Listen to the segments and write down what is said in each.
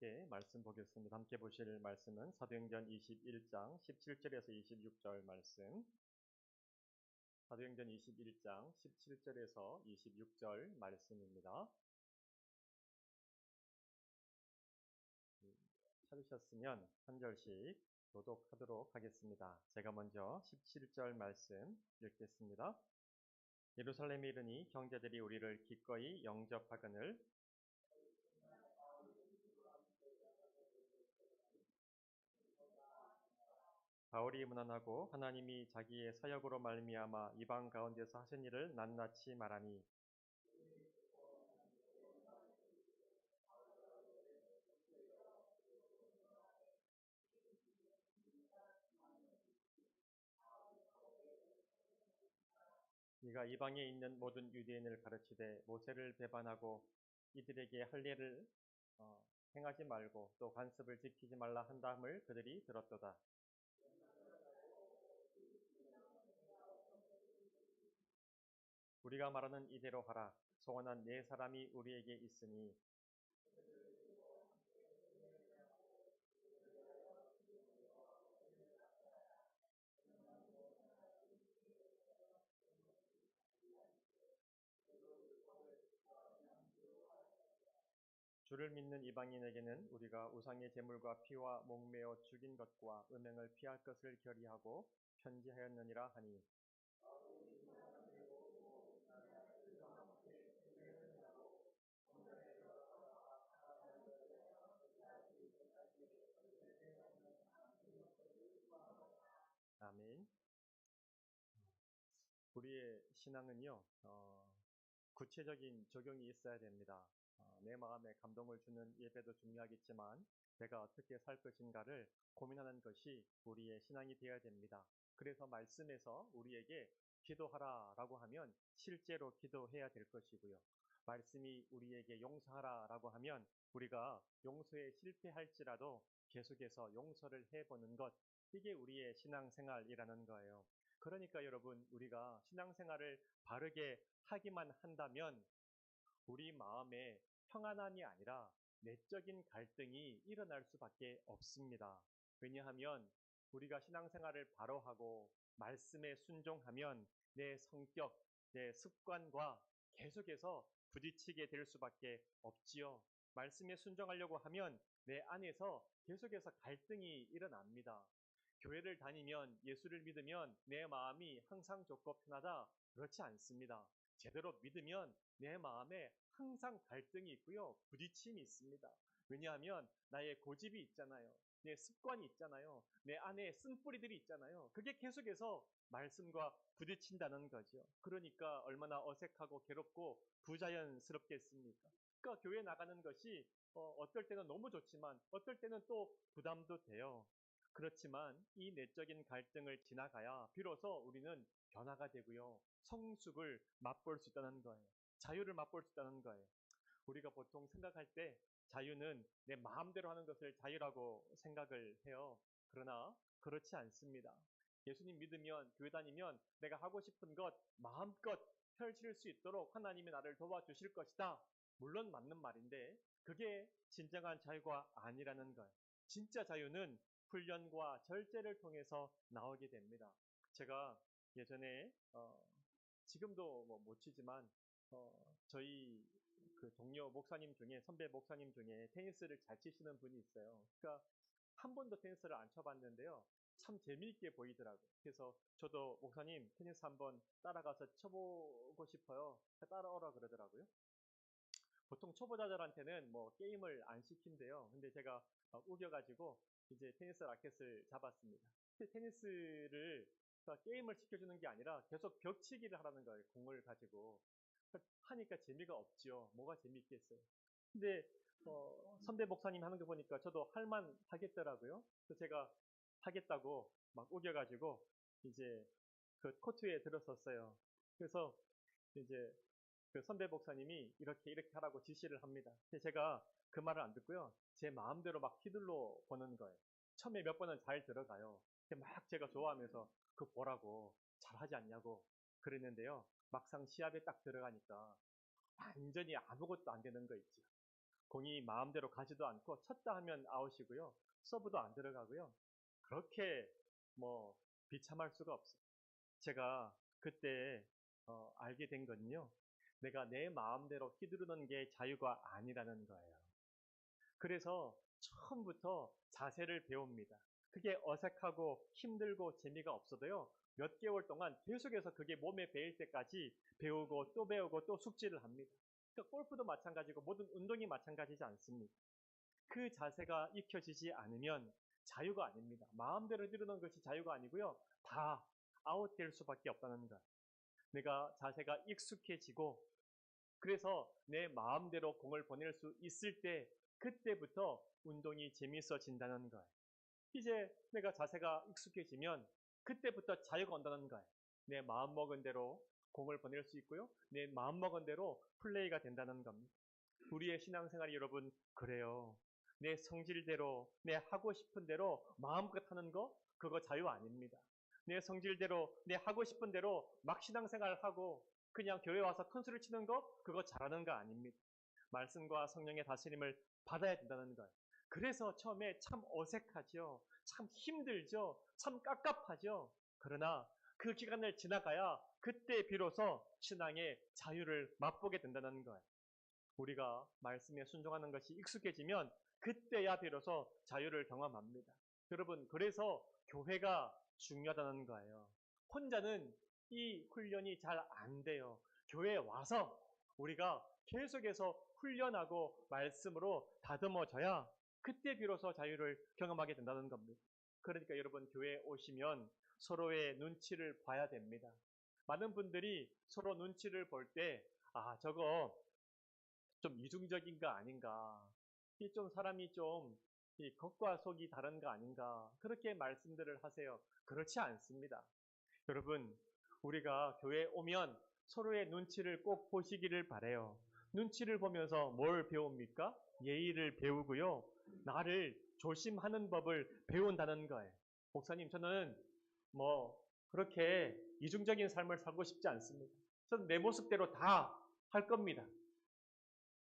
함께 말씀 보겠습니다. 함께 보실 말씀은 사도행전 21장 17절에서 26절 말씀. 사도행전 21장 17절에서 26절 말씀입니다. 찾으셨으면 한 절씩 교독하도록 하겠습니다. 제가 먼저 17절 말씀 읽겠습니다. 예루살렘에 이르니 형제들이 우리를 기꺼이 영접하거늘 바울이 문안하고 하나님이 자기의 사역으로 말미암아 이방 가운데서 하신 일을 낱낱이 말하니 네가 이방에 있는 모든 유대인을 가르치되 모세를 배반하고 이들에게 할 일을 행하지 말고 또 관습을 지키지 말라 한다함을 그들이 들었도다. 우리가 말하는 이대로 하라. 소원한 네 사람이 우리에게 있으니 주를 믿는 이방인에게는 우리가 우상의 제물과 피와 목매어 죽인 것과 음행을 피할 것을 결의하고 편지하였느니라 하니 아멘. 우리의 신앙은요, 구체적인 적용이 있어야 됩니다. 내 마음에 감동을 주는 예배도 중요하겠지만 내가 어떻게 살 것인가를 고민하는 것이 우리의 신앙이 되어야 됩니다. 그래서 말씀에서 우리에게 기도하라라고 하면 실제로 기도해야 될 것이고요. 말씀이 우리에게 용서하라라고 하면 우리가 용서에 실패할지라도 계속해서 용서를 해보는 것, 이게 우리의 신앙생활이라는 거예요. 그러니까 여러분, 우리가 신앙생활을 바르게 하기만 한다면 우리 마음에 평안함이 아니라 내적인 갈등이 일어날 수밖에 없습니다. 왜냐하면 우리가 신앙생활을 바로 하고 말씀에 순종하면 내 성격, 내 습관과 계속해서 부딪히게 될 수밖에 없지요. 말씀에 순종하려고 하면 내 안에서 계속해서 갈등이 일어납니다. 교회를 다니면, 예수를 믿으면 내 마음이 항상 좋고 편하다, 그렇지 않습니다. 제대로 믿으면 내 마음에 항상 갈등이 있고요, 부딪힘이 있습니다. 왜냐하면 나의 고집이 있잖아요. 내 습관이 있잖아요. 내 안에 쓴뿌리들이 있잖아요. 그게 계속해서 말씀과 부딪힌다는 거죠. 그러니까 얼마나 어색하고 괴롭고 부자연스럽겠습니까? 그러니까 교회 나가는 것이 어떨 때는 너무 좋지만 어떨 때는 또 부담도 돼요. 그렇지만 이 내적인 갈등을 지나가야 비로소 우리는 변화가 되고요, 성숙을 맛볼 수 있다는 거예요. 자유를 맛볼 수 있다는 거예요. 우리가 보통 생각할 때 자유는 내 마음대로 하는 것을 자유라고 생각을 해요. 그러나 그렇지 않습니다. 예수님 믿으면, 교회 다니면 내가 하고 싶은 것 마음껏 펼칠 수 있도록 하나님이 나를 도와주실 것이다. 물론 맞는 말인데 그게 진정한 자유가 아니라는 거예요. 진짜 자유는 훈련과 절제를 통해서 나오게 됩니다. 제가 예전에 지금도 뭐 못 치지만 저희 그 동료 목사님 중에, 선배 목사님 중에 테니스를 잘 치시는 분이 있어요. 그러니까 한 번도 테니스를 안 쳐봤는데요, 참 재미있게 보이더라고요. 그래서 저도 목사님 테니스 한번 따라가서 쳐보고 싶어요. 따라오라 그러더라고요. 보통 초보자들한테는 뭐 게임을 안 시킨대요. 근데 제가 막 우겨가지고 이제 테니스 라켓을 잡았습니다. 테니스를 게임을 시켜주는 게 아니라 계속 벽치기를 하라는 거예요. 공을 가지고. 하니까 재미가 없죠. 뭐가 재미있겠어요. 근데 선배 목사님 하는 거 보니까 저도 할만 하겠더라고요. 그래서 제가 하겠다고 막 우겨가지고 이제 그 코트에 들었었어요. 그래서 이제 그 선배 목사님이 이렇게 하라고 지시를 합니다. 근데 제가 그 말을 안 듣고요, 제 마음대로 막 휘둘러 보는 거예요. 처음에 몇 번은 잘 들어가요. 근데 막 제가 좋아하면서 그 보라고, 잘하지 않냐고 그랬는데요, 막상 시합에 딱 들어가니까 완전히 아무것도 안 되는 거 있죠. 공이 마음대로 가지도 않고 쳤다 하면 아웃이고요. 서브도 안 들어가고요. 그렇게 뭐 비참할 수가 없어요. 제가 그때 알게 된 건요. 내가 내 마음대로 휘두르는 게 자유가 아니라는 거예요. 그래서 처음부터 자세를 배웁니다. 그게 어색하고 힘들고 재미가 없어도요. 몇 개월 동안 계속해서 그게 몸에 배일 때까지 배우고 또 배우고 또 숙지를 합니다. 그러니까 골프도 마찬가지고 모든 운동이 마찬가지지 않습니까? 그 자세가 익혀지지 않으면 자유가 아닙니다. 마음대로 휘두르는 것이 자유가 아니고요. 다 아웃될 수밖에 없다는 것. 내가 자세가 익숙해지고 그래서 내 마음대로 공을 보낼 수 있을 때 그때부터 운동이 재밌어진다는 거예요. 이제 내가 자세가 익숙해지면 그때부터 자유가 온다는 거예요. 내 마음먹은 대로 공을 보낼 수 있고요. 내 마음먹은 대로 플레이가 된다는 겁니다. 우리의 신앙생활이 여러분 그래요. 내 성질대로 내 하고 싶은 대로 마음껏 하는 거 그거 자유 아닙니다. 내 성질대로 내 하고 싶은 대로 막 신앙생활하고 그냥 교회 와서 큰소리 치는 거 그거 잘하는 거 아닙니다. 말씀과 성령의 다스림을 받아야 된다는 거예요. 그래서 처음에 참 어색하죠. 참 힘들죠. 참 깝깝하죠. 그러나 그 기간을 지나가야 그때 비로소 신앙의 자유를 맛보게 된다는 거예요. 우리가 말씀에 순종하는 것이 익숙해지면 그때야 비로소 자유를 경험합니다. 여러분, 그래서 교회가 중요하다는 거예요. 혼자는 이 훈련이 잘 안 돼요. 교회에 와서 우리가 계속해서 훈련하고 말씀으로 다듬어져야 그때 비로소 자유를 경험하게 된다는 겁니다. 그러니까 여러분 교회에 오시면 서로의 눈치를 봐야 됩니다. 많은 분들이 서로 눈치를 볼 때, 아, 저거 좀 이중적인 거 아닌가. 이 좀 사람이 좀 겉과 속이 다른 거 아닌가. 그렇게 말씀들을 하세요. 그렇지 않습니다. 여러분, 우리가 교회에 오면 서로의 눈치를 꼭 보시기를 바래요. 눈치를 보면서 뭘 배웁니까? 예의를 배우고요. 나를 조심하는 법을 배운다는 거예요. 목사님, 저는 뭐 그렇게 이중적인 삶을 살고 싶지 않습니다. 저는 내 모습대로 다 할 겁니다.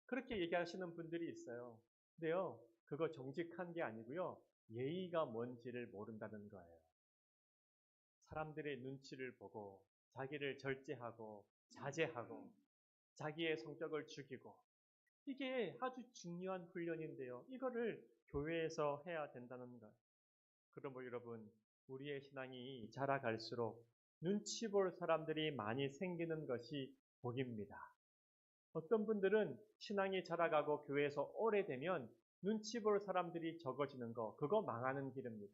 그렇게 얘기하시는 분들이 있어요. 근데요, 그거 정직한 게 아니고요. 예의가 뭔지를 모른다는 거예요. 사람들의 눈치를 보고 자기를 절제하고 자제하고 자기의 성격을 죽이고 이게 아주 중요한 훈련인데요. 이거를 교회에서 해야 된다는 것. 그러므로 여러분, 우리의 신앙이 자라갈수록 눈치 볼 사람들이 많이 생기는 것이 복입니다. 어떤 분들은 신앙이 자라가고 교회에서 오래되면 눈치 볼 사람들이 적어지는 거, 그거 망하는 길입니다.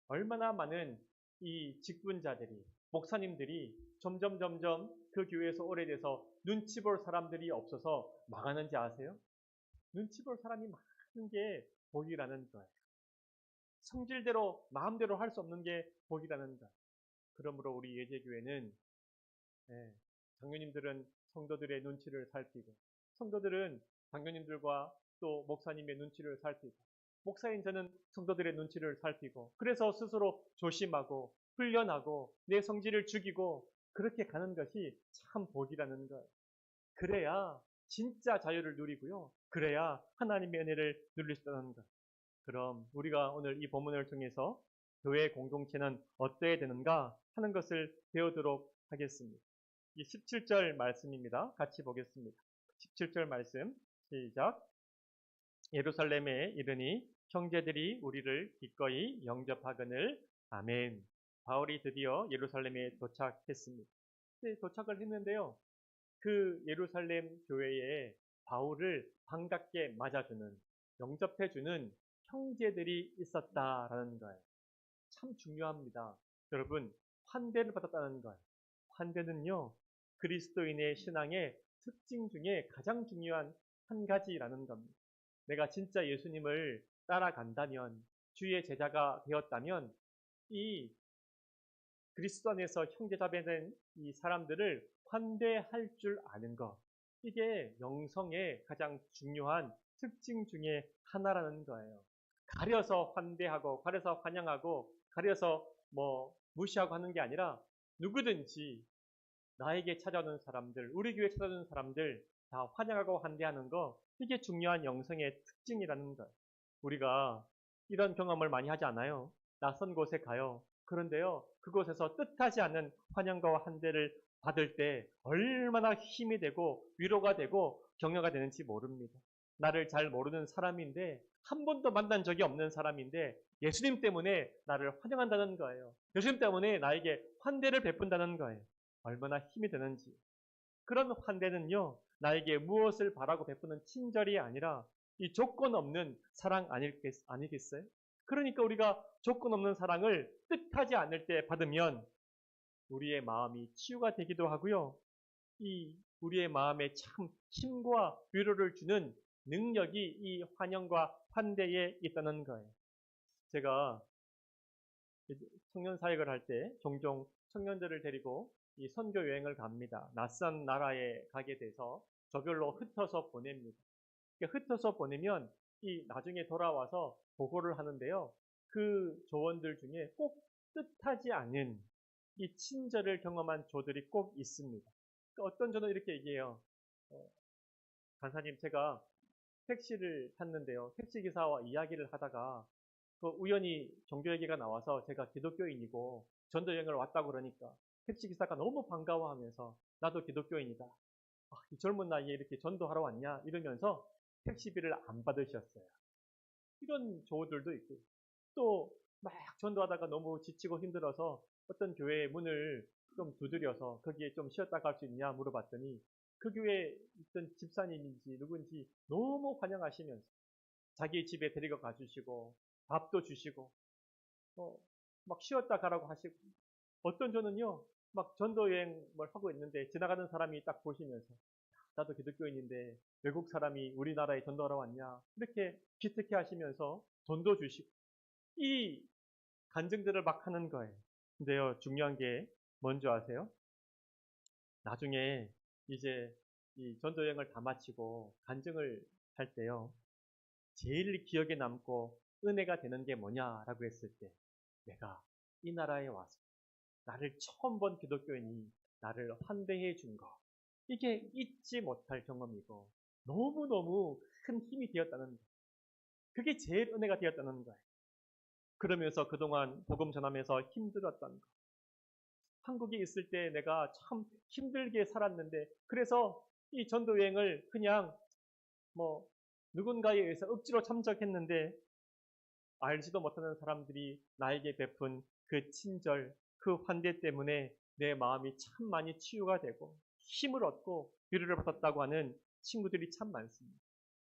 얼마나 많은 이 직분자들이, 목사님들이 점점 그 교회에서 오래돼서 눈치 볼 사람들이 없어서 망하는지 아세요? 눈치 볼 사람이 많은 게 복이라는 거예요. 성질대로, 마음대로 할 수 없는 게 복이라는 것. 그러므로 우리 예제교회는 장로님들은 성도들의 눈치를 살피고 성도들은 장로님들과 또 목사님의 눈치를 살피고 목사인 저는 성도들의 눈치를 살피고 그래서 스스로 조심하고 훈련하고 내 성질을 죽이고 그렇게 가는 것이 참 복이라는 거예요. 그래야 진짜 자유를 누리고요. 그래야 하나님의 은혜를 누릴 수 있다는 것. 그럼 우리가 오늘 이 본문을 통해서 교회 공동체는 어때야 되는가 하는 것을 배우도록 하겠습니다. 이 17절 말씀입니다. 같이 보겠습니다. 17절 말씀 시작. 예루살렘에 이르니 형제들이 우리를 기꺼이 영접하거늘. 아멘. 바울이 드디어 예루살렘에 도착했습니다. 네, 도착을 했는데요. 그 예루살렘 교회에 바울을 반갑게 맞아주는, 영접해주는 형제들이 있었다라는 거예요. 참 중요합니다. 여러분, 환대를 받았다는 거예요. 환대는요, 그리스도인의 신앙의 특징 중에 가장 중요한 한 가지라는 겁니다. 내가 진짜 예수님을 따라간다면, 주의 제자가 되었다면, 이 그리스도 안에서 형제자매된 이 사람들을 환대할 줄 아는 것. 이게 영성의 가장 중요한 특징 중에 하나라는 거예요. 가려서 환대하고, 가려서 환영하고, 가려서 무시하고 하는 게 아니라 누구든지 나에게 찾아오는 사람들, 우리 교회 찾아오는 사람들 다 환영하고 환대하는 거, 이게 중요한 영성의 특징이라는 거예요. 우리가 이런 경험을 많이 하지 않아요? 낯선 곳에 가요. 그런데요, 그곳에서 뜻하지 않은 환영과 환대를 받을 때 얼마나 힘이 되고 위로가 되고 격려가 되는지 모릅니다. 나를 잘 모르는 사람인데 한 번도 만난 적이 없는 사람인데 예수님 때문에 나를 환영한다는 거예요. 예수님 때문에 나에게 환대를 베푼다는 거예요. 얼마나 힘이 되는지. 그런 환대는요, 나에게 무엇을 바라고 베푸는 친절이 아니라 이 조건 없는 사랑 아니겠어요? 그러니까 우리가 조건 없는 사랑을 뜻하지 않을 때 받으면 우리의 마음이 치유가 되기도 하고요. 이 우리의 마음에 참 힘과 위로를 주는 능력이 이 환영과 환대에 있다는 거예요. 제가 청년 사역을 할 때 종종 청년들을 데리고 이 선교 여행을 갑니다. 낯선 나라에 가게 돼서 저별로 흩어서 보냅니다. 흩어서 보내면 이 나중에 돌아와서 보고를 하는데요. 그 조원들 중에 꼭 뜻하지 않은 이 친절을 경험한 조들이 꼭 있습니다. 어떤 조는 이렇게 얘기해요. 간사님, 제가 택시를 탔는데요. 택시기사와 이야기를 하다가 그 우연히 종교 얘기가 나와서 제가 기독교인이고 전도 여행을 왔다고 그러니까 택시기사가 너무 반가워하면서 나도 기독교인이다. 이 젊은 나이에 이렇게 전도하러 왔냐 이러면서 택시비를 안 받으셨어요. 이런 조들도 있고 또 막 전도하다가 너무 지치고 힘들어서 어떤 교회의 문을 좀 두드려서 거기에 좀 쉬었다 갈 수 있냐 물어봤더니 그 교회에 있던 집사님인지 누군지 너무 환영하시면서 자기 집에 데리고 가주시고 밥도 주시고 막 쉬었다 가라고 하시고 어떤 저는요 막 전도 여행을 하고 있는데 지나가는 사람이 딱 보시면서 나도 기독교인인데 외국 사람이 우리나라에 전도하러 왔냐 이렇게 기특해 하시면서 돈도 주시고 이 간증들을 막 하는 거예요. 근데요 중요한 게 뭔지 아세요? 나중에 이제 이 전도 여행을 다 마치고 간증을 할 때요 제일 기억에 남고 은혜가 되는 게 뭐냐라고 했을 때 내가 이 나라에 와서 나를 처음 본 기독교인이 나를 환대해 준 거. 이게 잊지 못할 경험이고 너무너무 큰 힘이 되었다는 거예요. 그게 제일 은혜가 되었다는 거예요. 그러면서 그동안 복음 전하면서 힘들었던 거. 한국에 있을 때 내가 참 힘들게 살았는데 그래서 이 전도 여행을 그냥 뭐 누군가에 의해서 억지로 참석했는데 알지도 못하는 사람들이 나에게 베푼 그 친절, 그 환대 때문에 내 마음이 참 많이 치유가 되고 힘을 얻고 위로를 받았다고 하는 친구들이 참 많습니다.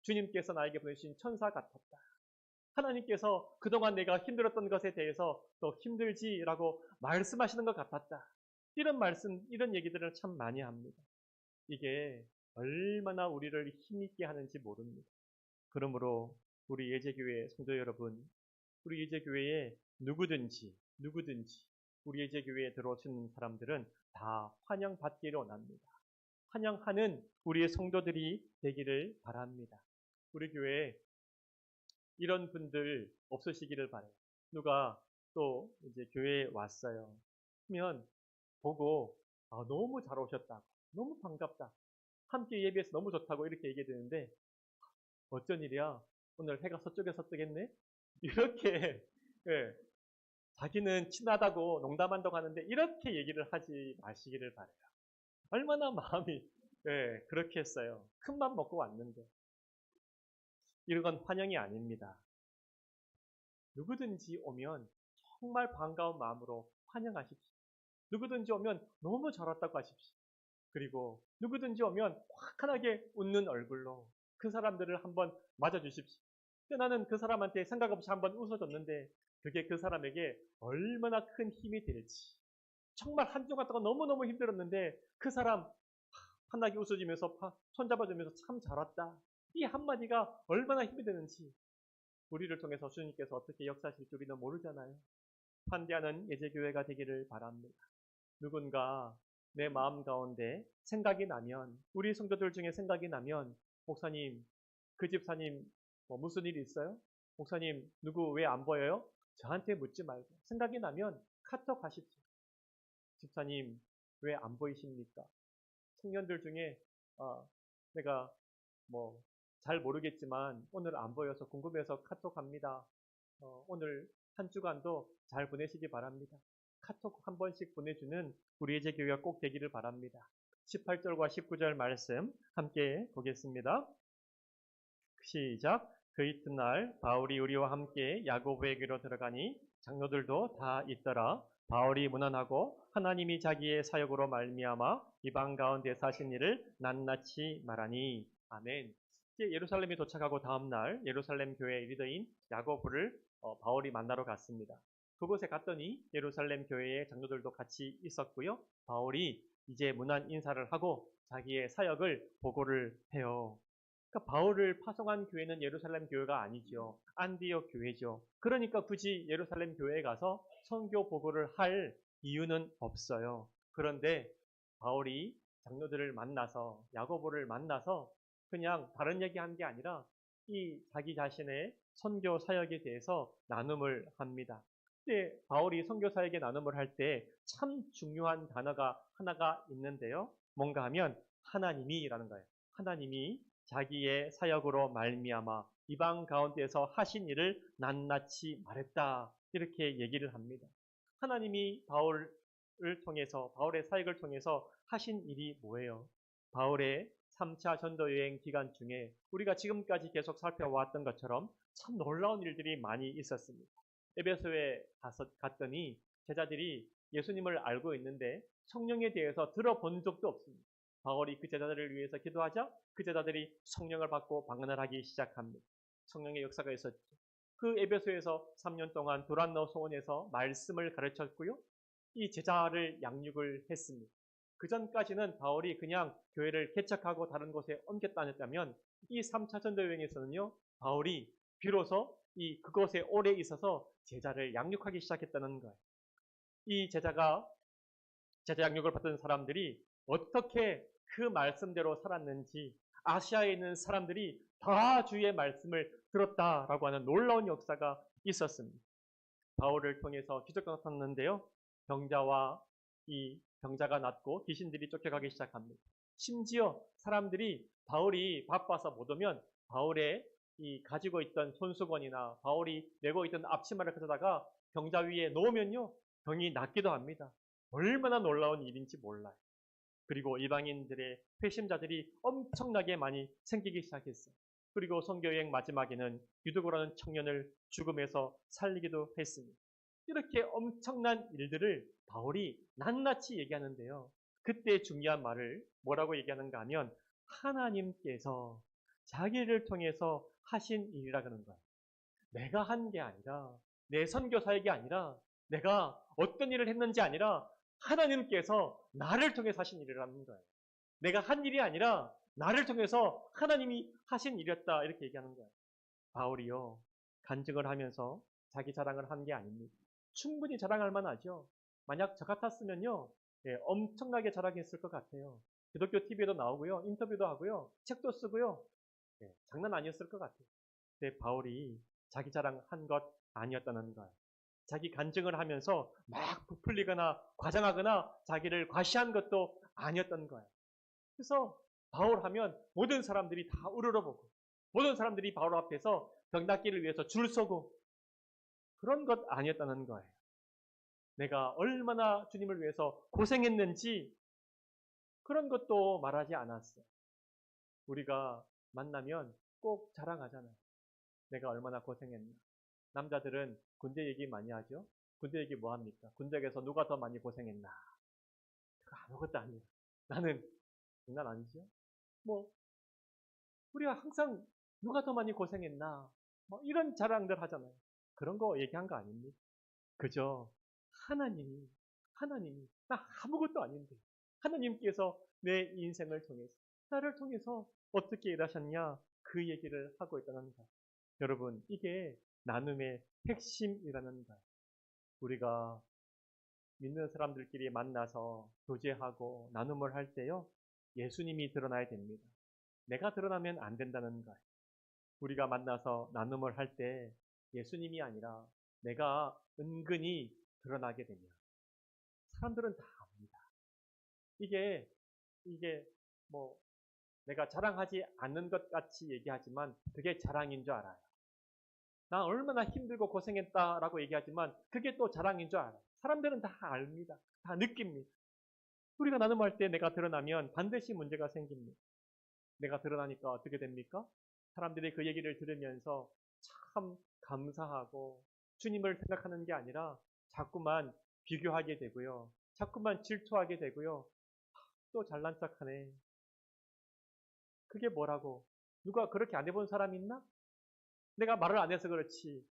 주님께서 나에게 보내주신 천사 같았다. 하나님께서 그동안 내가 힘들었던 것에 대해서 또 힘들지라고 말씀하시는 것 같았다. 이런 말씀, 이런 얘기들을 참 많이 합니다. 이게 얼마나 우리를 힘있게 하는지 모릅니다. 그러므로 우리 예제교회 성도 여러분, 우리 예제교회에 누구든지 우리 예제교회에 들어오시는 사람들은 다 환영받기를 원합니다. 환영하는 우리의 성도들이 되기를 바랍니다. 우리 교회에 이런 분들 없으시기를 바라요. 누가 또 이제 교회에 왔어요. 그러면 보고 너무 잘 오셨다고, 너무 반갑다, 함께 예배해서 너무 좋다고 이렇게 얘기해 되는데 어쩐 일이야? 오늘 해가 서쪽에서 뜨겠네? 이렇게 예, 자기는 친하다고 농담한다고 하는데 이렇게 얘기를 하지 마시기를 바래요. 얼마나 마음이 예, 그렇게 했어요. 큰맘 먹고 왔는데 이런 건 환영이 아닙니다. 누구든지 오면 정말 반가운 마음으로 환영하십시오. 누구든지 오면 너무 잘 왔다고 하십시오. 그리고 누구든지 오면 화끈하게 웃는 얼굴로 그 사람들을 한번 맞아주십시오. 나는 그 사람한테 생각 없이 한번 웃어줬는데 그게 그 사람에게 얼마나 큰 힘이 될지. 정말 한 주간 동안 너무너무 힘들었는데 그 사람 환하게 웃어주면서 손잡아주면서 참 잘 왔다. 이 한마디가 얼마나 힘이 되는지 우리를 통해서 주님께서 어떻게 역사하실지 우리는 모르잖아요. 환대하는 예제교회가 되기를 바랍니다. 누군가 내 마음 가운데 생각이 나면 우리 성도들 중에 생각이 나면 목사님 그 집사님 무슨 일이 있어요? 목사님 누구 왜 안 보여요? 저한테 묻지 말고 생각이 나면 카톡 하십시오. 집사님 왜 안 보이십니까? 청년들 중에 내가 뭐 잘 모르겠지만 오늘 안 보여서 궁금해서 카톡합니다. 오늘 한 주간도 잘 보내시기 바랍니다. 카톡 한 번씩 보내주는 우리 예제 교회가 꼭 되기를 바랍니다. 18절과 19절 말씀 함께 보겠습니다. 시작. 그 이튿날 바울이 우리와 함께 야고보에게로 들어가니 장로들도 다 있더라. 바울이 문안하고 하나님이 자기의 사역으로 말미암아 이방 가운데 사신 일을 낱낱이 말하니. 아멘. 이제 예루살렘에 도착하고 다음 날 예루살렘 교회 리더인 야고보를 바울이 만나러 갔습니다. 그곳에 갔더니 예루살렘 교회의 장로들도 같이 있었고요. 바울이 이제 문안 인사를 하고 자기의 사역을 보고를 해요. 그러니까 바울을 파송한 교회는 예루살렘 교회가 아니죠. 안디옥 교회죠. 그러니까 굳이 예루살렘 교회에 가서 선교 보고를 할 이유는 없어요. 그런데 바울이 장로들을 만나서 야고보를 만나서 그냥 다른 얘기한 게 아니라 이 자기 자신의 선교 사역에 대해서 나눔을 합니다. 근데 바울이 선교 사역에 나눔을 할 때 참 중요한 단어가 하나가 있는데요. 뭔가 하면 하나님이라는 거예요. 하나님이 자기의 사역으로 말미암아 이방 가운데서 하신 일을 낱낱이 말했다. 이렇게 얘기를 합니다. 하나님이 바울을 통해서 바울의 사역을 통해서 하신 일이 뭐예요? 바울의 3차 전도 여행 기간 중에 우리가 지금까지 계속 살펴왔던 것처럼 참 놀라운 일들이 많이 있었습니다. 에베소에 갔더니 제자들이 예수님을 알고 있는데 성령에 대해서 들어본 적도 없습니다. 바울이 그 제자들을 위해서 기도하자 그 제자들이 성령을 받고 방언을 하기 시작합니다. 성령의 역사가 있었죠. 그 에베소에서 3년 동안 도란노 소원에서 말씀을 가르쳤고요. 이 제자를 양육을 했습니다. 그 전까지는 바울이 그냥 교회를 개척하고 다른 곳에 옮겨 다녔다면 이 3차 전도 여행에서는요. 바울이 비로소 그곳에 오래 있어서 제자를 양육하기 시작했다는 거예요. 이 제자 양육을 받은 사람들이 어떻게 그 말씀대로 살았는지 아시아에 있는 사람들이 다 주의 말씀을 들었다라고 하는 놀라운 역사가 있었습니다. 바울을 통해서 기적도 나타났는데요. 병자가 낫고 귀신들이 쫓겨가기 시작합니다. 심지어 사람들이 바울이 바빠서 못 오면 바울의 가지고 있던 손수건이나 바울이 메고 있던 앞치마를 가져다가 병자 위에 놓으면요. 병이 낫기도 합니다. 얼마나 놀라운 일인지 몰라요. 그리고 이방인들의 회심자들이 엄청나게 많이 생기기 시작했어요. 그리고 선교여행 마지막에는 유두고라는 청년을 죽음에서 살리기도 했습니다. 이렇게 엄청난 일들을 바울이 낱낱이 얘기하는데요. 그때 중요한 말을 뭐라고 얘기하는가 하면 하나님께서 자기를 통해서 하신 일이라 그러는 거예요. 내가 한 게 아니라 내 선교 사역이 아니라 내가 어떤 일을 했는지 아니라 하나님께서 나를 통해서 하신 일이라는 거예요. 내가 한 일이 아니라 나를 통해서 하나님이 하신 일이었다 이렇게 얘기하는 거예요. 바울이요. 간증을 하면서 자기 자랑을 한 게 아닙니다. 충분히 자랑할 만하죠. 만약 저 같았으면요. 엄청나게 자랑했을 것 같아요. 기독교 TV에도 나오고요. 인터뷰도 하고요. 책도 쓰고요. 장난 아니었을 것 같아요. 근데 바울이 자기 자랑한 것 아니었다는 거예요. 자기 간증을 하면서 막 부풀리거나 과장하거나 자기를 과시한 것도 아니었던 거예요. 그래서 바울 하면 모든 사람들이 다 우러러보고 모든 사람들이 바울 앞에서 병 낫기를 위해서 줄 서고 그런 것 아니었다는 거예요. 내가 얼마나 주님을 위해서 고생했는지 그런 것도 말하지 않았어요. 우리가 만나면 꼭 자랑하잖아요. 내가 얼마나 고생했나. 남자들은 군대 얘기 많이 하죠. 군대 얘기 뭐 합니까? 군대에서 누가 더 많이 고생했나. 아무것도 아니에요. 나는 장난 아니죠. 우리가 항상 누가 더 많이 고생했나. 이런 자랑들 하잖아요. 그런 거 얘기한 거 아닙니다. 그저 하나님이 나 아무것도 아닌데 하나님께서 내 인생을 통해서 나를 통해서 어떻게 일하셨냐 그 얘기를 하고 있다는 거예요. 여러분 이게 나눔의 핵심이라는 거예요. 우리가 믿는 사람들끼리 만나서 교제하고 나눔을 할 때요. 예수님이 드러나야 됩니다. 내가 드러나면 안 된다는 거예요. 우리가 만나서 나눔을 할 때 예수님이 아니라 내가 은근히 드러나게 되면 사람들은 다 압니다. 이게 내가 자랑하지 않는 것 같이 얘기하지만 그게 자랑인 줄 알아요. 나 얼마나 힘들고 고생했다라고 얘기하지만 그게 또 자랑인 줄 알아요. 사람들은 다 압니다. 다 느낍니다. 우리가 나눔할 때 내가 드러나면 반드시 문제가 생깁니다. 내가 드러나니까 어떻게 됩니까? 사람들이 그 얘기를 들으면서 참 감사하고 주님을 생각하는 게 아니라 자꾸만 비교하게 되고요. 자꾸만 질투하게 되고요. 또 잘난 척하네. 그게 뭐라고? 누가 그렇게 안 해본 사람 있나? 내가 말을 안 해서 그렇지.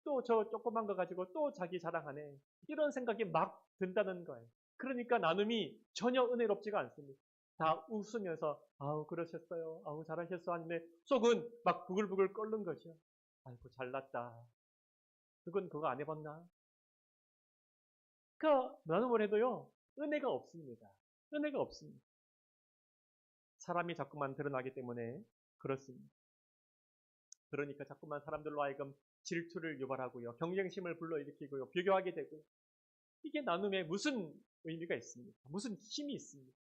또 저 조그만 거 가지고 또 자기 자랑하네. 이런 생각이 막 든다는 거예요. 그러니까 나눔이 전혀 은혜롭지가 않습니다. 다 웃으면서 아우 그러셨어요. 아우 잘하셨어 하는데 속은 막 부글부글 끓는 거죠. 아이고 잘났다. 누군 그거 안 해봤나? 그 나눔을 해도요. 은혜가 없습니다. 은혜가 없습니다. 사람이 자꾸만 드러나기 때문에 그렇습니다. 그러니까 자꾸만 사람들로 하여금 질투를 유발하고요. 경쟁심을 불러일으키고요. 비교하게 되고요. 이게 나눔에 무슨 의미가 있습니까? 무슨 힘이 있습니까?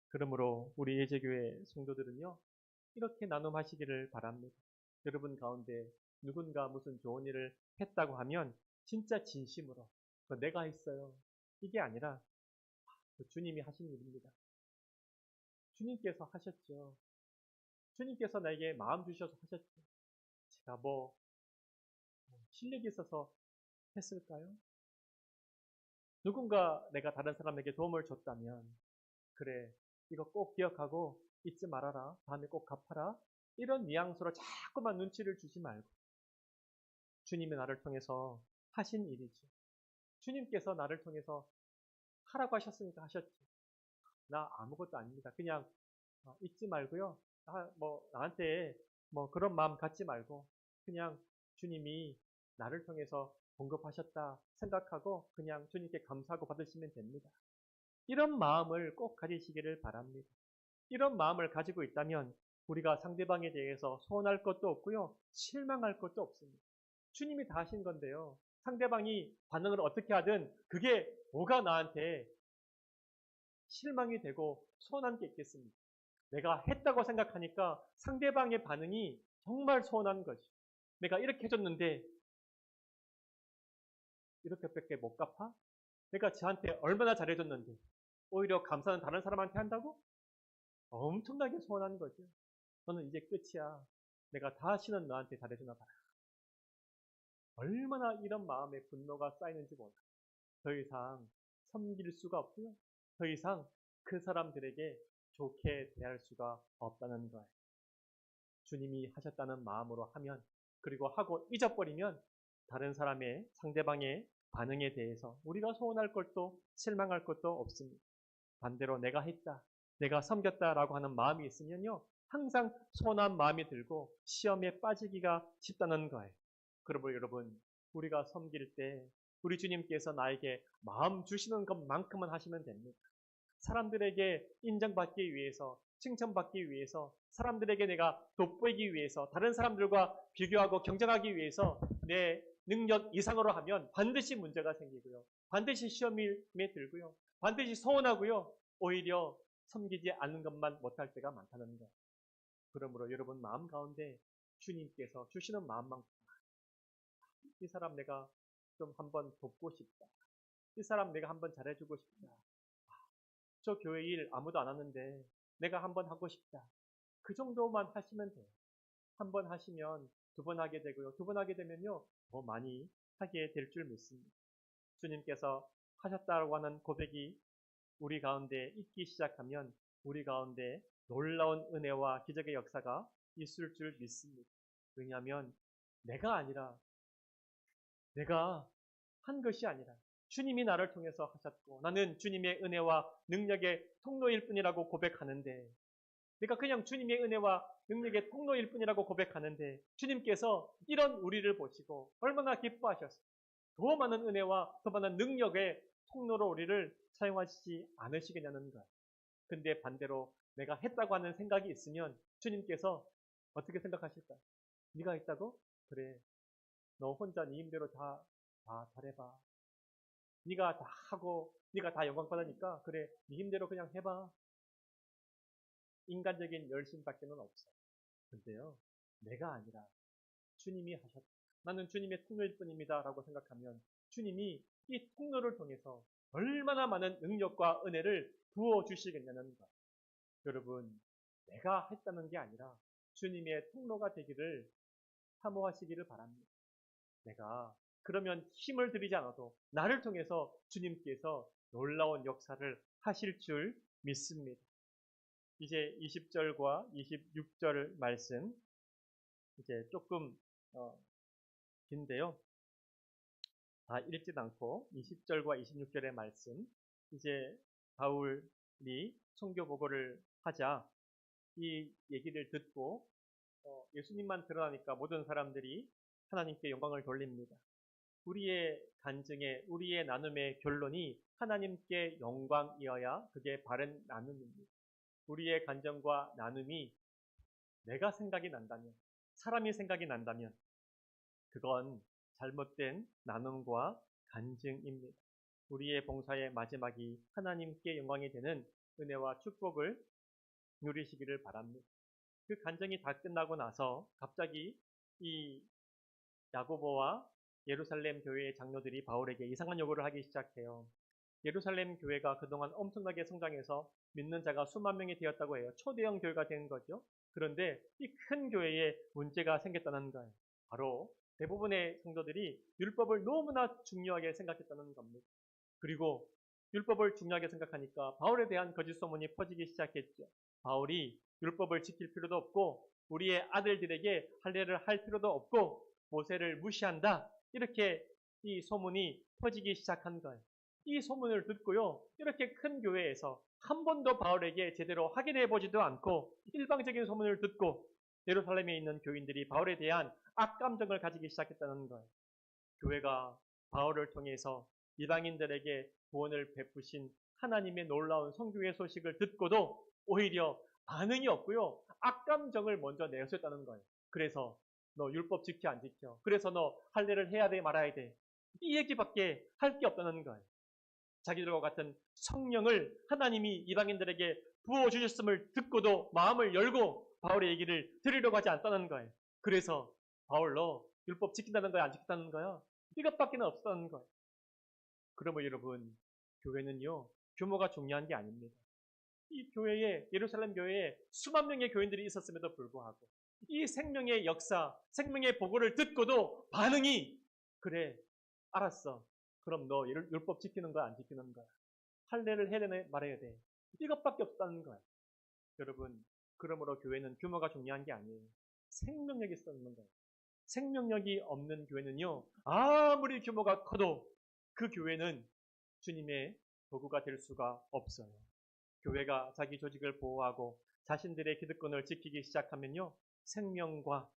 그러므로 우리 예제교회 성도들은요. 이렇게 나눔하시기를 바랍니다. 여러분 가운데 누군가 무슨 좋은 일을 했다고 하면 진짜 진심으로 내가 했어요. 이게 아니라 주님이 하신 일입니다. 주님께서 하셨죠. 주님께서 나에게 마음 주셔서 하셨죠. 제가 뭐 실력이 있어서 했을까요? 누군가 내가 다른 사람에게 도움을 줬다면 그래 이거 꼭 기억하고 잊지 말아라. 다음에 꼭 갚아라. 이런 뉘앙스로 자꾸만 눈치를 주지 말고 주님이 나를 통해서 하신 일이죠. 주님께서 나를 통해서 하라고 하셨으니까 하셨죠. 나 아무것도 아닙니다. 그냥 잊지 말고요. 나한테 뭐 그런 마음 갖지 말고 그냥 주님이 나를 통해서 공급하셨다 생각하고 그냥 주님께 감사하고 받으시면 됩니다. 이런 마음을 꼭 가지시기를 바랍니다. 이런 마음을 가지고 있다면 우리가 상대방에 대해서 소원할 것도 없고요. 실망할 것도 없습니다. 주님이 다 하신 건데요. 상대방이 반응을 어떻게 하든 그게 뭐가 나한테 실망이 되고 서운한 게 있겠습니까? 내가 했다고 생각하니까 상대방의 반응이 정말 서운한 거지. 내가 이렇게 해줬는데 이렇게밖에 못 갚아? 내가 저한테 얼마나 잘해줬는데 오히려 감사는 다른 사람한테 한다고? 엄청나게 서운한 거죠. 너는 이제 끝이야. 내가 다시는 너한테 잘해주나 봐라. 얼마나 이런 마음의 분노가 쌓이는지 몰라. 더 이상 섬길 수가 없고요. 더 이상 그 사람들에게 좋게 대할 수가 없다는 거예요. 주님이 하셨다는 마음으로 하면 그리고 하고 잊어버리면 다른 사람의 상대방의 반응에 대해서 우리가 소원할 것도 실망할 것도 없습니다. 반대로 내가 했다, 내가 섬겼다라고 하는 마음이 있으면요. 항상 소원한 마음이 들고 시험에 빠지기가 쉽다는 거예요. 그러므로 여러분 우리가 섬길 때 우리 주님께서 나에게 마음 주시는 것만큼은 하시면 됩니다. 사람들에게 인정받기 위해서, 칭찬받기 위해서, 사람들에게 내가 돋보이기 위해서, 다른 사람들과 비교하고 경쟁하기 위해서 내 능력 이상으로 하면 반드시 문제가 생기고요. 반드시 시험에 들고요. 반드시 서운하고요. 오히려 섬기지 않는 것만 못할 때가 많다는 거. 그러므로 여러분 마음 가운데 주님께서 주시는 마음만큼 이 사람 내가 좀 한번 돕고 싶다. 이 사람 내가 한번 잘해주고 싶다. 저 교회 일 아무도 안 하는데 내가 한번 하고 싶다. 그 정도만 하시면 돼요. 한 번 하시면 두 번 하게 되고요. 두 번 하게 되면요. 더 많이 하게 될 줄 믿습니다. 주님께서 하셨다고 하는 고백이 우리 가운데 있기 시작하면 우리 가운데 놀라운 은혜와 기적의 역사가 있을 줄 믿습니다. 왜냐하면 내가 한 것이 아니라 주님이 나를 통해서 하셨고 나는 주님의 은혜와 능력의 통로일 뿐이라고 고백하는데 내가 그냥 주님의 은혜와 능력의 통로일 뿐이라고 고백하는데 주님께서 이런 우리를 보시고 얼마나 기뻐하셨어요. 더 많은 은혜와 더 많은 능력의 통로로 우리를 사용하시지 않으시겠냐는 것. 근데 반대로 내가 했다고 하는 생각이 있으면 주님께서 어떻게 생각하실까? 네가 했다고? 그래. 너 혼자 네 힘대로 다 잘해봐. 네가 다 하고 네가 다 영광 받으니까 그래 네 힘대로 그냥 해봐. 인간적인 열심밖에는 없어요. 근데요, 내가 아니라 주님이 하셨다. 나는 주님의 통로일 뿐입니다. 라고 생각하면 주님이 이 통로를 통해서 얼마나 많은 능력과 은혜를 부어주시겠냐는 것. 여러분, 내가 했다는 게 아니라 주님의 통로가 되기를 사모하시기를 바랍니다. 내가 그러면 힘을 들이지 않아도 나를 통해서 주님께서 놀라운 역사를 하실 줄 믿습니다. 이제 20절과 26절 말씀 이제 조금 긴데요. 다 읽진 않고 20절과 26절의 말씀 이제 바울이 선교 보고를 하자 이 얘기를 듣고 예수님만 드러나니까 모든 사람들이 하나님께 영광을 돌립니다. 우리의 간증의 우리의 나눔의 결론이 하나님께 영광이어야 그게 바른 나눔입니다. 우리의 간증과 나눔이 내가 생각이 난다면 사람이 생각이 난다면 그건 잘못된 나눔과 간증입니다. 우리의 봉사의 마지막이 하나님께 영광이 되는 은혜와 축복을 누리시기를 바랍니다. 그 간증이 다 끝나고 나서 갑자기 이 야고보와 예루살렘 교회의 장로들이 바울에게 이상한 요구를 하기 시작해요. 예루살렘 교회가 그동안 엄청나게 성장해서 믿는 자가 수만 명이 되었다고 해요. 초대형 교회가 된 거죠. 그런데 이 큰 교회에 문제가 생겼다는 거예요. 바로 대부분의 성도들이 율법을 너무나 중요하게 생각했다는 겁니다. 그리고 율법을 중요하게 생각하니까 바울에 대한 거짓 소문이 퍼지기 시작했죠. 바울이 율법을 지킬 필요도 없고 우리의 아들들에게 할례를 할 필요도 없고 모세를 무시한다. 이렇게 이 소문이 퍼지기 시작한 거예요. 이 소문을 듣고요. 이렇게 큰 교회에서 한 번도 바울에게 제대로 확인해 보지도 않고 일방적인 소문을 듣고 예루살렘에 있는 교인들이 바울에 대한 악감정을 가지기 시작했다는 거예요. 교회가 바울을 통해서 이방인들에게 구원을 베푸신 하나님의 놀라운 성교의 소식을 듣고도 오히려 반응이 없고요. 악감정을 먼저 내세웠다는 거예요. 그래서 너 율법 지켜 안 지켜? 그래서 너 할례를 해야 돼 말아야 돼? 이 얘기밖에 할 게 없다는 거예요. 자기들과 같은 성령을 하나님이 이방인들에게 부어주셨음을 듣고도 마음을 열고 바울의 얘기를 들으려고 하지 않다는 거예요. 그래서 바울 너 율법 지킨다는 거야 안 지킨다는 거야? 이것밖에 없다는 거예요. 그러면 여러분 교회는요 규모가 중요한 게 아닙니다. 이 교회에 예루살렘 교회에 수만 명의 교인들이 있었음에도 불구하고 이 생명의 역사, 생명의 보고를 듣고도 반응이 그래 알았어. 그럼 너 율법 지키는 거야 안 지키는 거야? 할례를 해야 되네 말해야 돼. 이것밖에 없다는 거야. 여러분 그러므로 교회는 규모가 중요한 게 아니에요. 생명력이 있는 거예요. 생명력이 없는 교회는요 아무리 규모가 커도 그 교회는 주님의 도구가 될 수가 없어요. 교회가 자기 조직을 보호하고 자신들의 기득권을 지키기 시작하면요 생명과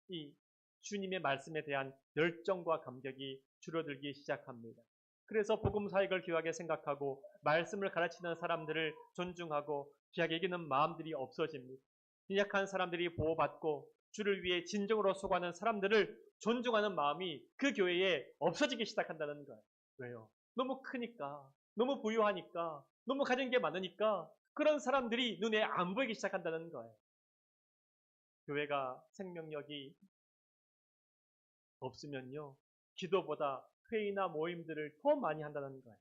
이 주님의 말씀에 대한 열정과 감격이 줄어들기 시작합니다. 그래서 복음 사역을 귀하게 생각하고 말씀을 가르치는 사람들을 존중하고 귀하게 여기는 마음들이 없어집니다. 연약한 사람들이 보호받고 주를 위해 진정으로 수고하는 사람들을 존중하는 마음이 그 교회에 없어지기 시작한다는 거예요. 왜요? 너무 크니까, 너무 부유하니까, 너무 가진 게 많으니까 그런 사람들이 눈에 안 보이기 시작한다는 거예요. 교회가 생명력이 없으면요 기도보다 회의나 모임들을 더 많이 한다는 거예요.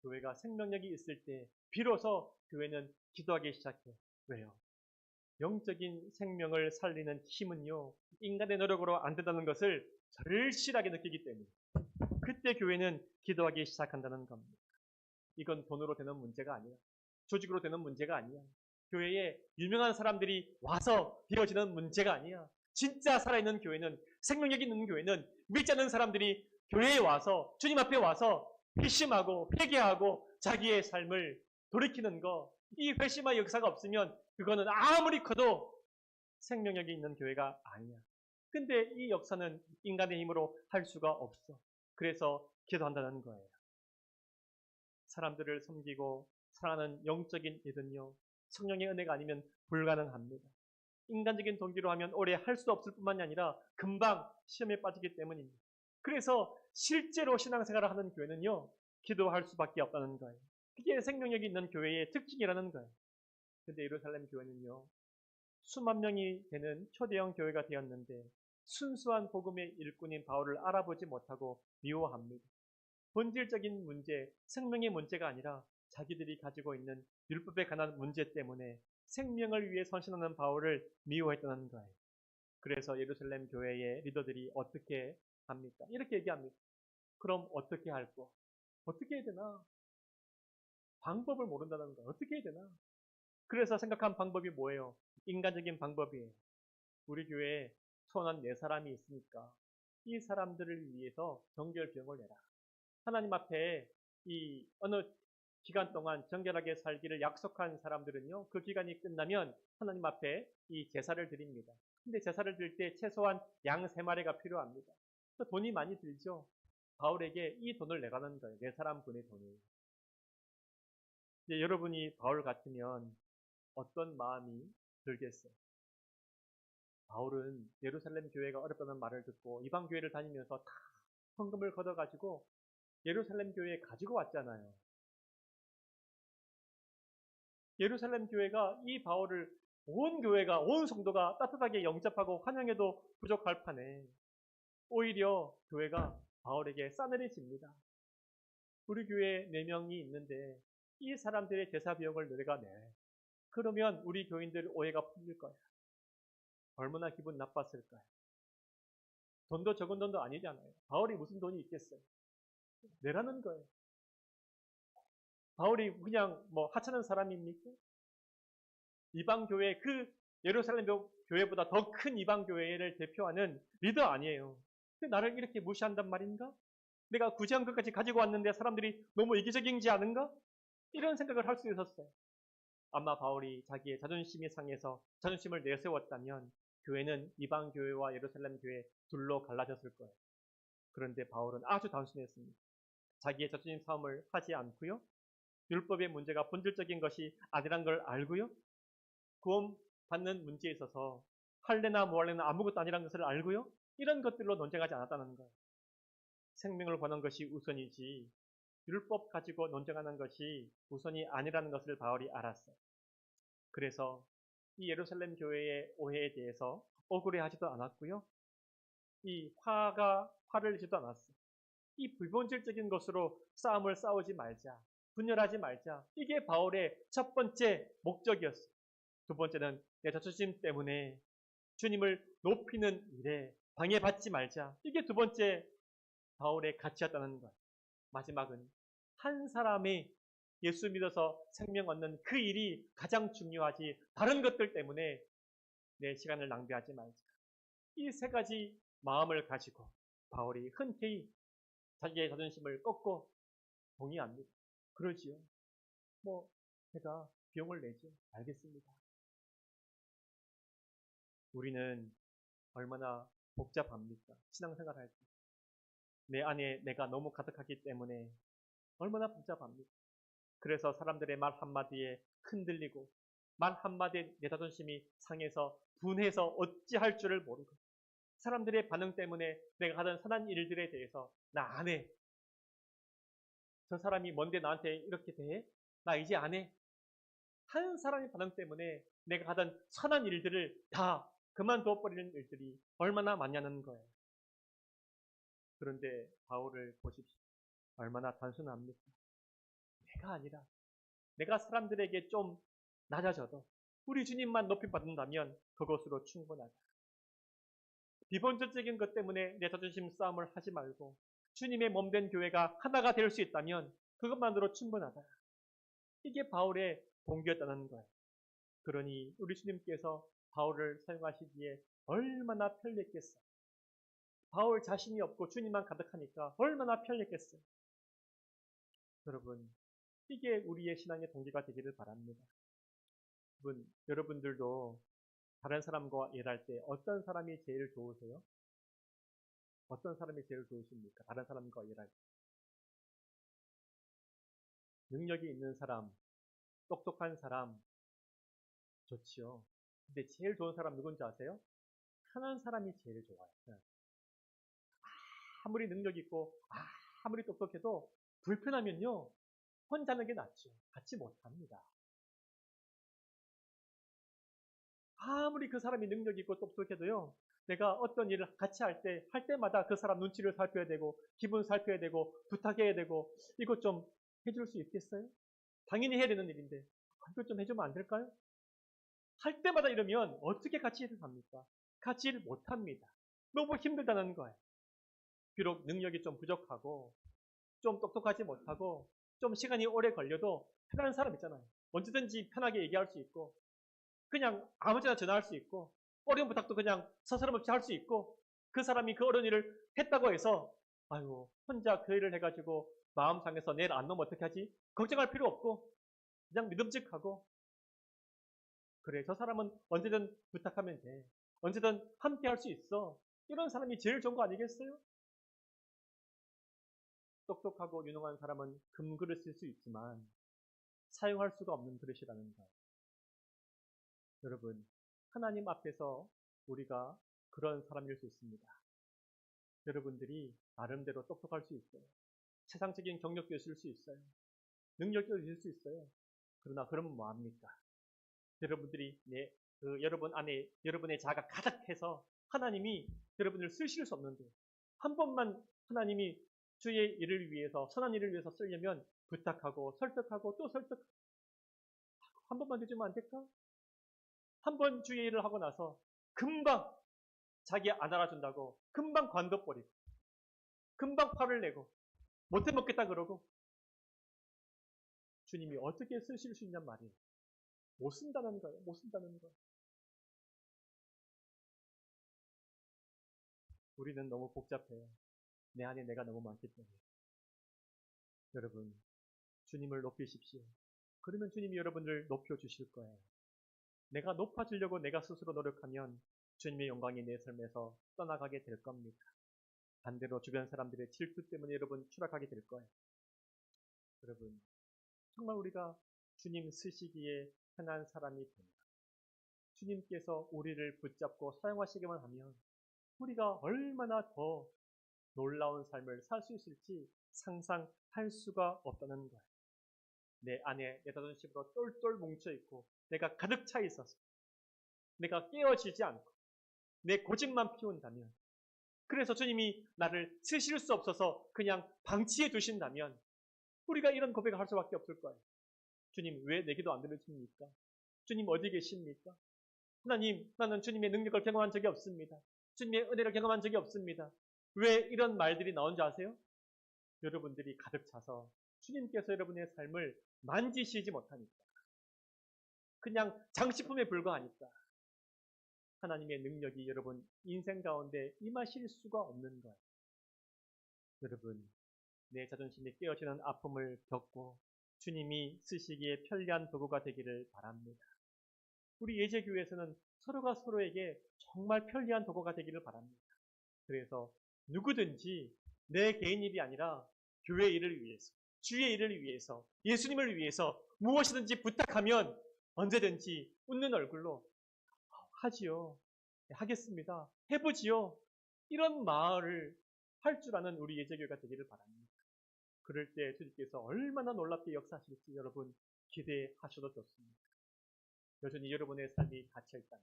교회가 생명력이 있을 때 비로소 교회는 기도하기 시작해요. 왜요? 영적인 생명을 살리는 힘은요 인간의 노력으로 안 된다는 것을 절실하게 느끼기 때문에 그때 교회는 기도하기 시작한다는 겁니다. 이건 돈으로 되는 문제가 아니야. 조직으로 되는 문제가 아니야. 교회에 유명한 사람들이 와서 되어지는 문제가 아니야. 진짜 살아있는 교회는 생명력 있는 교회는 믿지 않는 사람들이 교회에 와서 주님 앞에 와서 회심하고 회개하고 자기의 삶을 돌이키는 거 이 회심의 역사가 없으면 그거는 아무리 커도 생명력이 있는 교회가 아니야. 근데 이 역사는 인간의 힘으로 할 수가 없어. 그래서 기도한다는 거예요. 사람들을 섬기고 사랑하는 영적인 일은요 성령의 은혜가 아니면 불가능합니다. 인간적인 동기로 하면 오래 할 수 없을 뿐만이 아니라 금방 시험에 빠지기 때문입니다. 그래서 실제로 신앙생활을 하는 교회는요 기도할 수밖에 없다는 거예요. 그게 생명력이 있는 교회의 특징이라는 거예요. 근데 예루살렘 교회는요, 수만 명이 되는 초대형 교회가 되었는데 순수한 복음의 일꾼인 바울을 알아보지 못하고 미워합니다. 본질적인 문제, 생명의 문제가 아니라 자기들이 가지고 있는 율법에 관한 문제 때문에 생명을 위해 헌신하는 바울을 미워했다는 거예요. 그래서 예루살렘 교회의 리더들이 어떻게 합니까? 이렇게 얘기합니다. 그럼 어떻게 할꼬? 어떻게 해야 되나? 방법을 모른다는 거예요. 어떻게 해야 되나? 그래서 생각한 방법이 뭐예요? 인간적인 방법이에요. 우리 교회에 소원한 4사람이 있으니까 이 사람들을 위해서 정결 비용을 내라. 하나님 앞에 이 어느 기간 동안 정결하게 살기를 약속한 사람들은요, 그 기간이 끝나면 하나님 앞에 이 제사를 드립니다. 근데 제사를 드릴 때 최소한 양 3마리가 필요합니다. 돈이 많이 들죠? 바울에게 이 돈을 내라는 거예요. 4사람 분의 돈을. 이제 여러분이 바울 같으면 어떤 마음이 들겠어요? 바울은 예루살렘 교회가 어렵다는 말을 듣고 이방 교회를 다니면서 다 헌금을 걷어가지고 예루살렘 교회에 가지고 왔잖아요. 예루살렘 교회가 이 바울을 온 교회가, 온 성도가 따뜻하게 영접하고 환영해도 부족할 판에 오히려 교회가 바울에게 싸늘해집니다. 우리 교회에 4명이 있는데 이 사람들의 제사 비용을 너희가 내. 그러면 우리 교인들 오해가 풀릴 거야. 얼마나 기분 나빴을까요? 돈도 적은 돈도 아니잖아요. 바울이 무슨 돈이 있겠어요? 내라는 거예요. 바울이 그냥 뭐 하찮은 사람입니까? 이방 교회, 그 예루살렘 교회보다 더 큰 이방 교회를 대표하는 리더 아니에요. 근데 나를 이렇게 무시한단 말인가? 내가 구제한 것까지 가지고 왔는데 사람들이 너무 이기적인지 아는가? 이런 생각을 할 수 있었어요. 아마 바울이 자기의 자존심이 상해서 자존심을 내세웠다면 교회는 이방 교회와 예루살렘 교회 둘로 갈라졌을 거예요. 그런데 바울은 아주 단순했습니다. 자기의 자존심 싸움을 하지 않고요. 율법의 문제가 본질적인 것이 아니란 걸 알고요. 구원 받는 문제에 있어서 할례나 무할례나 아무것도 아니라는 것을 알고요. 이런 것들로 논쟁하지 않았다는 거예요. 생명을 구하는 것이 우선이지 율법 가지고 논쟁하는 것이 우선이 아니라는 것을 바울이 알았어요. 그래서 이 예루살렘 교회의 오해에 대해서 억울해하지도 않았고요. 이 화를 내지도 않았어요. 이 불본질적인 것으로 싸움을 싸우지 말자. 분열하지 말자. 이게 바울의 첫 번째 목적이었어요. 두 번째는 내 자존심 때문에 주님을 높이는 일에 방해받지 말자. 이게 두 번째 바울의 가치였다는 것. 마지막은 한 사람이 예수 믿어서 생명 얻는 그 일이 가장 중요하지 다른 것들 때문에 내 시간을 낭비하지 말자. 이 3가지 마음을 가지고 바울이 흔쾌히 자기의 자존심을 꺾고 동의합니다. 그러지요. 뭐 제가 비용을 내죠. 알겠습니다. 우리는 얼마나 복잡합니까? 신앙생활 할 때. 내 안에 내가 너무 가득하기 때문에 얼마나 복잡합니까? 그래서 사람들의 말 한마디에 흔들리고 말 한마디에 내 자존심이 상해서 분해서 어찌할 줄을 모르고 사람들의 반응 때문에 내가 하던 선한 일들에 대해서 나 안 해. 저 사람이 뭔데 나한테 이렇게 대해? 나 이제 안 해. 한 사람의 반응 때문에 내가 하던 선한 일들을 다 그만둬버리는 일들이 얼마나 많냐는 거예요. 그런데 바울을 보십시오. 얼마나 단순합니까? 내가 아니라 내가 사람들에게 좀 낮아져도 우리 주님만 높이 받는다면 그것으로 충분하다. 비본질적인 것 때문에 내 자존심 싸움을 하지 말고 주님의 몸된 교회가 하나가 될 수 있다면 그것만으로 충분하다. 이게 바울의 동기였다는 거예요. 그러니 우리 주님께서 바울을 사용하시기에 얼마나 편리했겠어요. 바울 자신이 없고 주님만 가득하니까 얼마나 편리했겠어요. 여러분, 이게 우리의 신앙의 동기가 되기를 바랍니다. 여러분들도 다른 사람과 일할 때 어떤 사람이 제일 좋으세요? 어떤 사람이 제일 좋으십니까? 다른 사람과 일할 때. 능력이 있는 사람, 똑똑한 사람, 좋지요. 근데 제일 좋은 사람 누군지 아세요? 편한 사람이 제일 좋아요. 아무리 능력 있고 아무리 똑똑해도 불편하면요 혼자 하는 게 낫죠. 같이 못합니다. 아무리 그 사람이 능력 있고 똑똑해도요, 내가 어떤 일을 같이 할 때마다 그 사람 눈치를 살펴야 되고, 기분 살펴야 되고, 부탁해야 되고, 이것 좀 해줄 수 있겠어요? 당연히 해야 되는 일인데, 이것 좀 해주면 안 될까요? 할 때마다 이러면 어떻게 같이 일을 합니까? 같이 일을 못 합니다. 너무 힘들다는 거예요. 비록 능력이 좀 부족하고, 좀 똑똑하지 못하고, 좀 시간이 오래 걸려도 편한 사람 있잖아요. 언제든지 편하게 얘기할 수 있고, 그냥 아무 때나 전화할 수 있고, 어려운 부탁도 그냥 서스럼 없이 할 수 있고, 그 사람이 그 어려운 일을 했다고 해서, 아이고, 혼자 그 일을 해가지고 마음 상해서 내일 안 놓으면 어떻게 하지? 걱정할 필요 없고, 그냥 믿음직하고, 그래, 저 사람은 언제든 부탁하면 돼. 언제든 함께 할 수 있어. 이런 사람이 제일 좋은 거 아니겠어요? 똑똑하고 유능한 사람은 금그릇 쓸 수 있지만 사용할 수가 없는 그릇이라는 거. 여러분, 하나님 앞에서 우리가 그런 사람일 수 있습니다. 여러분들이 나름대로 똑똑할 수 있어요. 세상적인 경력도 있을 수 있어요. 능력도 있을 수 있어요. 그러나 그러면 뭐합니까? 여러분들이 여러분 안에 여러분의 자아가 가득해서 하나님이 여러분을 쓰실 수 없는데 한 번만 하나님이 주의 일을 위해서 선한 일을 위해서 쓰려면 부탁하고 설득하고 또 설득하고 한 번만 해주면 안 될까? 한 번 주의 일을 하고 나서 금방 자기 안 알아준다고 금방 관둬버리고 금방 화를 내고 못해 먹겠다 그러고 주님이 어떻게 쓰실 수 있냔 말이에요. 못 쓴다는 거예요. 못 쓴다는 거. 우리는 너무 복잡해요. 내 안에 내가 너무 많기 때문에. 여러분, 주님을 높이십시오. 그러면 주님이 여러분을 높여주실 거예요. 내가 높아지려고 내가 스스로 노력하면 주님의 영광이 내 삶에서 떠나가게 될 겁니다. 반대로 주변 사람들의 질투 때문에 여러분 추락하게 될 거예요. 여러분, 정말 우리가 주님 쓰시기에 편한 사람이 됩니다. 주님께서 우리를 붙잡고 사용하시기만 하면 우리가 얼마나 더 놀라운 삶을 살 수 있을지 상상할 수가 없다는 거예요. 내 안에 내 자존심으로 똘똘 뭉쳐있고 내가 가득 차 있어서 내가 깨어지지 않고 내 고집만 피운다면 그래서 주님이 나를 쓰실 수 없어서 그냥 방치해 두신다면 우리가 이런 고백을 할 수밖에 없을 거예요. 주님 왜 내 기도 안 들으십니까? 주님 어디 계십니까? 하나님 나는 주님의 능력을 경험한 적이 없습니다. 주님의 은혜를 경험한 적이 없습니다. 왜 이런 말들이 나온지 아세요? 여러분들이 가득 차서 주님께서 여러분의 삶을 만지시지 못하니까 그냥 장식품에 불과하니까 하나님의 능력이 여러분 인생 가운데 임하실 수가 없는 거예요. 여러분 내 자존심이 깨어지는 아픔을 겪고 주님이 쓰시기에 편리한 도구가 되기를 바랍니다. 우리 예제교회에서는 서로가 서로에게 정말 편리한 도구가 되기를 바랍니다. 그래서 누구든지 내 개인 일이 아니라 교회 일을 위해서, 주의 일을 위해서, 예수님을 위해서 무엇이든지 부탁하면 언제든지 웃는 얼굴로 하지요. 하겠습니다. 해보지요. 이런 말을 할 줄 아는 우리 예제교회가 되기를 바랍니다. 그럴 때 주님께서 얼마나 놀랍게 역사하실지 여러분 기대하셔도 좋습니다. 여전히 여러분의 삶이 갇혀있다면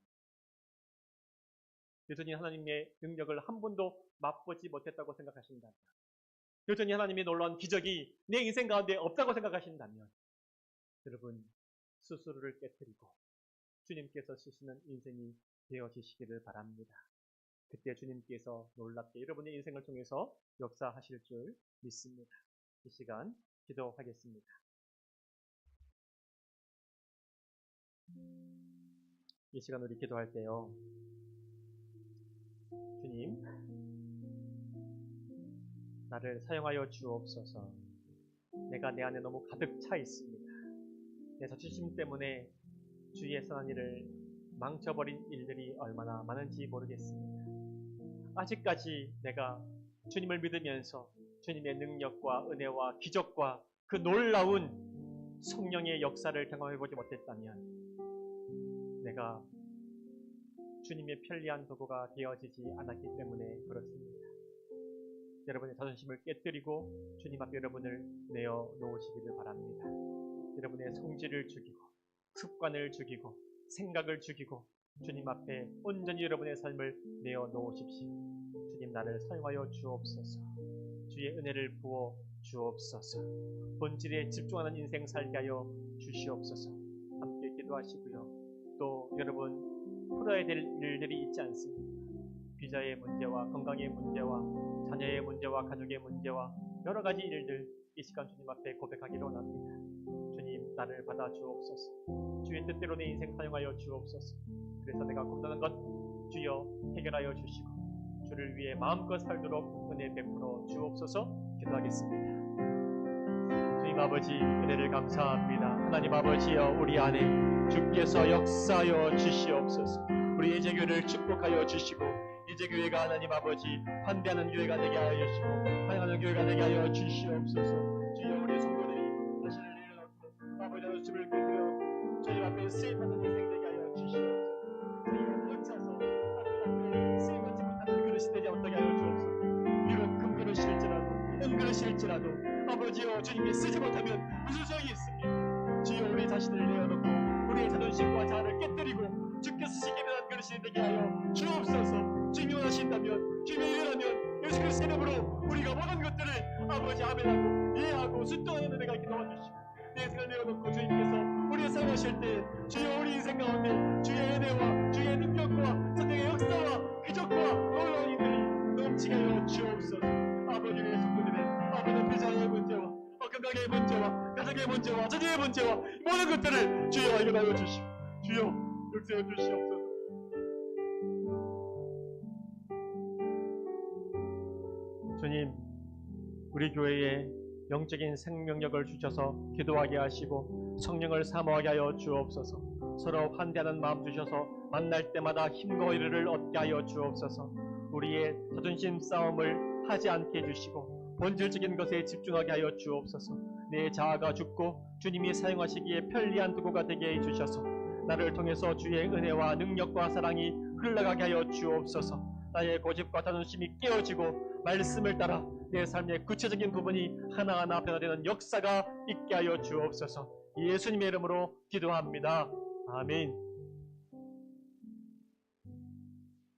여전히 하나님의 능력을 한 번도 맛보지 못했다고 생각하신다면 여전히 하나님의 놀라운 기적이 내 인생 가운데 없다고 생각하신다면 여러분 스스로를 깨뜨리고 주님께서 쓰시는 인생이 되어지시기를 바랍니다. 그때 주님께서 놀랍게 여러분의 인생을 통해서 역사하실 줄 믿습니다. 이 시간 기도하겠습니다. 이 시간 우리 기도할 때요. 주님, 나를 사용하여 주옵소서. 내가 내 안에 너무 가득 차 있습니다. 내 자존심 때문에 주위의 선한 일을 망쳐버린 일들이 얼마나 많은지 모르겠습니다. 아직까지 내가 주님을 믿으면서 주님의 능력과 은혜와 기적과 그 놀라운 성령의 역사를 경험해보지 못했다면 내가 주님의 편리한 도구가 되어지지 않았기 때문에 그렇습니다. 여러분의 자존심을 깨뜨리고 주님 앞에 여러분을 내어 놓으시기를 바랍니다. 여러분의 성질을 죽이고 습관을 죽이고 생각을 죽이고 주님 앞에 온전히 여러분의 삶을 내어놓으십시오. 주님, 나를 사용하여 주옵소서. 주의 은혜를 부어 주옵소서. 본질에 집중하는 인생 살게 하여 주시옵소서. 함께 기도하시고요. 또 여러분, 풀어야 될 일들이 있지 않습니까? 비자의 문제와 건강의 문제와 자녀의 문제와 가족의 문제와 여러 가지 일들, 이 시간 주님 앞에 고백하기로 합니다. 주님, 나를 받아 주옵소서. 주의 뜻대로 내 인생 사용하여 주옵소서. 그래서 내가 꿈나는 것 주여 해결하여 주시고 주를 위해 마음껏 살도록 은혜 베풀어 주옵소서. 기도하겠습니다. 주님 아버지, 은혜를 감사합니다. 하나님 아버지여, 우리 안에 주께서 역사하여 주시옵소서. 우리 예제교회를 축복하여 주시고 예제교회가 하나님 아버지 환대하는 교회가 되게 하여 주시고 환영하는 교회가 되게 하여 주시옵소서. 주여, 우리 성도들이 자신을 내려놓고 아버지 하나님을 깨뜨려 주님 앞에 쓰임받는 인생 되게 하여 주시옵소서. 주여, 쫓아서 하나님 앞에 쓰임받지 못하는 그릇이 되지 못하게 하여 주옵소서. 비록 금 그릇일지라도 은 그릇일지라도 아버지여, 주님이 쓰지 못하면 무슨 소용이 있습니까? 주여, 우리 자신을 내어놓고 우리의 자존심과 자아를 깨뜨리고 주께서 쓰시게 변한 그릇이 되게 하여 주옵소서. 주님이 원하신다면, 주님이 일하면 예수 그리스도의 이름으로 우리가 모든 것들을 아버지 아멘하고 이해하고 순종하는 은혜가 있게 도와주시고 내 인생을 내어놓고 주님께서 우리의 사용하실 때 주여, 우리 인생 가운데 주의 은혜와 주의 능력과 성령의 역사와 기적과 놀라운 일들이 넘치게 하여 주옵소서. 아버지의 성도들의 아버지 비자의 문제와 건강의 문제와 가정의 문제와 자녀의 문제와 모든 것들을 주여 해결하여 주시고 주여 역사해 주시옵소서. 주님, 우리 교회에 영적인 생명력을 주셔서 기도하게 하시고 성령을 사모하게 하여 주옵소서. 서로 환대하는 마음 주셔서 만날 때마다 힘과 위로를 얻게 하여 주옵소서. 우리의 자존심 싸움을 하지 않게 해주시고 본질적인 것에 집중하게 하여 주옵소서. 내 자아가 죽고 주님이 사용하시기에 편리한 도구가 되게 해주셔서 나를 통해서 주의 은혜와 능력과 사랑이 흘러가게 하여 주옵소서. 나의 고집과 자존심이 깨어지고 말씀을 따라 내 삶의 구체적인 부분이 하나하나 변화되는 역사가 있게 하여 주옵소서. 예수님의 이름으로 기도합니다. 아멘.